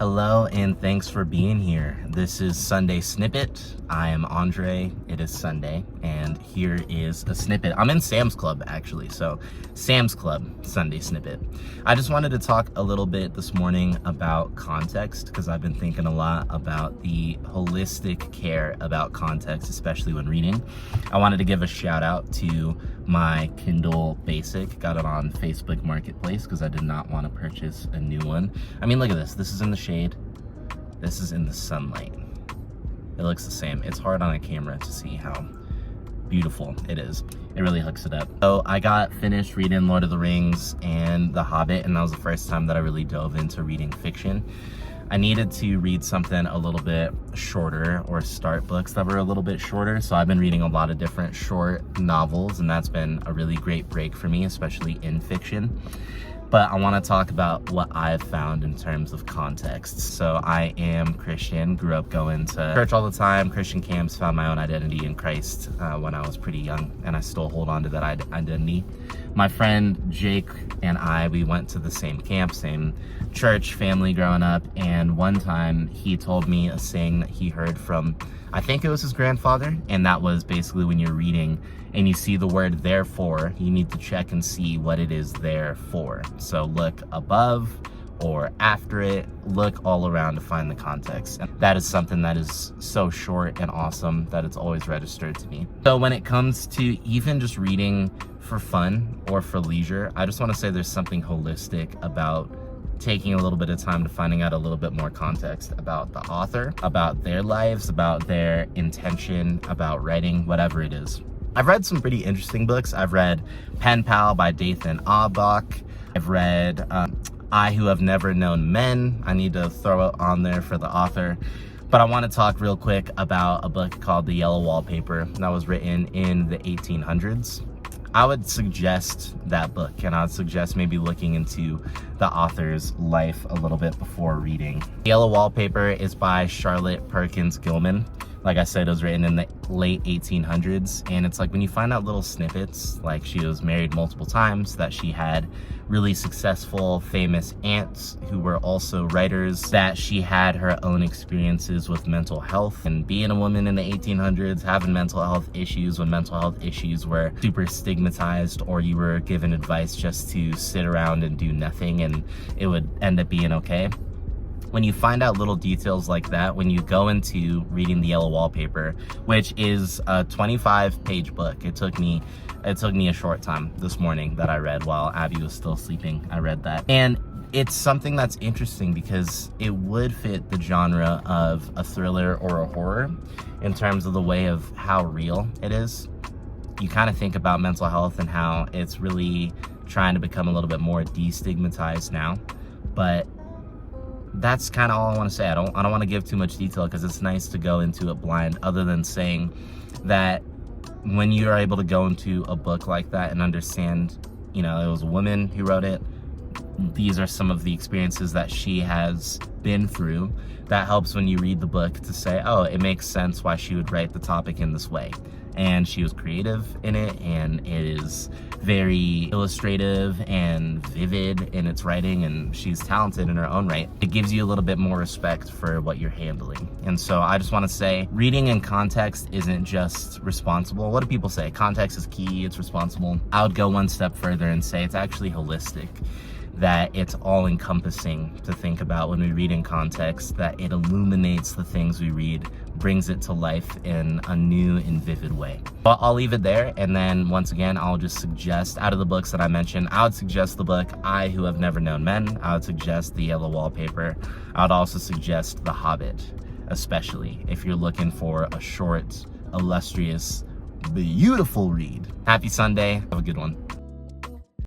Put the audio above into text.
Hello and thanks for being here. This is Sunday Snippet. I am Andre. It is Sunday and here is a snippet. I'm in Sam's Club actually, so Sam's Club Sunday Snippet. I just wanted to talk a little bit this morning about context because I've been thinking a lot about the holistic care about context, especially when reading. I wanted to give a shout out to my Kindle Basic. Got it on Facebook Marketplace because I did not want to purchase a new one. I mean, look at this. This is in the shade. This is in the sunlight. It looks the same. It's hard on a camera to see how beautiful it is. It really hooks it up. So I got finished reading Lord of the Rings and The Hobbit, and that was the first time that I really dove into reading fiction. I needed to read something a little bit shorter or start books that were a little bit shorter. So I've been reading a lot of different short novels, and that's been a really great break for me, especially in fiction. But I want to talk about what I've found in terms of context. So I am Christian, grew up going to church all the time, Christian camps, found my own identity in Christ when I was pretty young, and I still hold on to that identity. My friend Jake and I, we went to the same camp, same church family growing up, and one time he told me a saying that he heard from, I think it was his grandfather, and that was basically when you're reading and you see the word therefore, you need to check and see what it is there for. So look above or after it, look all around to find the context. And that is something that is so short and awesome that it's always registered to me. So when it comes to even just reading for fun or for leisure, I just want to say there's something holistic about taking a little bit of time to finding out a little bit more context about the author, about their lives, about their intention, about writing, whatever it is. I've read some pretty interesting books. I've read Pen Pal by Dathan Auerbach. I've read I Who Have Never Known Men. I need to throw it on there for the author. But I want to talk real quick about a book called The Yellow Wallpaper that was written in the 1800s. I would suggest that book, and I would suggest maybe looking into the author's life a little bit before reading. Yellow Wallpaper is by Charlotte Perkins Gilman. Like I said, it was written in the late 1800s, and it's like when you find out little snippets, like she was married multiple times, that she had really successful, famous aunts who were also writers, that she had her own experiences with mental health, and being a woman in the 1800s, having mental health issues when mental health issues were super stigmatized, or you were given advice just to sit around and do nothing and it would end up being okay. When you find out little details like that, when you go into reading The Yellow Wallpaper, which is a 25-page book, it took me a short time this morning that I read while Abby was still sleeping. I read that. And it's something that's interesting because it would fit the genre of a thriller or a horror in terms of the way of how real it is. You kind of think about mental health and how it's really trying to become a little bit more destigmatized now. But that's kind of all I want to say. I don't want to give too much detail because it's nice to go into it blind, other than saying that when you are able to go into a book like that and understand, you know, it was a woman who wrote it. These are some of the experiences that she has been through. That helps when you read the book to say, oh, it makes sense why she would write the topic in this way. And she was creative in it, and it is very illustrative and vivid in its writing, and she's talented in her own right. It gives you a little bit more respect for what you're handling. And so I just want to say, reading in context isn't just responsible. What do people say? Context is key, it's responsible. I would go one step further and say it's actually holistic, that it's all-encompassing to think about when we read in context, that it illuminates the things we read, brings it to life in a new and vivid way. But I'll leave it there, and then once again, I'll just suggest, out of the books that I mentioned, I would suggest the book I Who Have Never Known Men. I would suggest The Yellow Wallpaper. I would also suggest The Hobbit, especially if you're looking for a short, illustrious, beautiful read. Happy Sunday. Have a good one.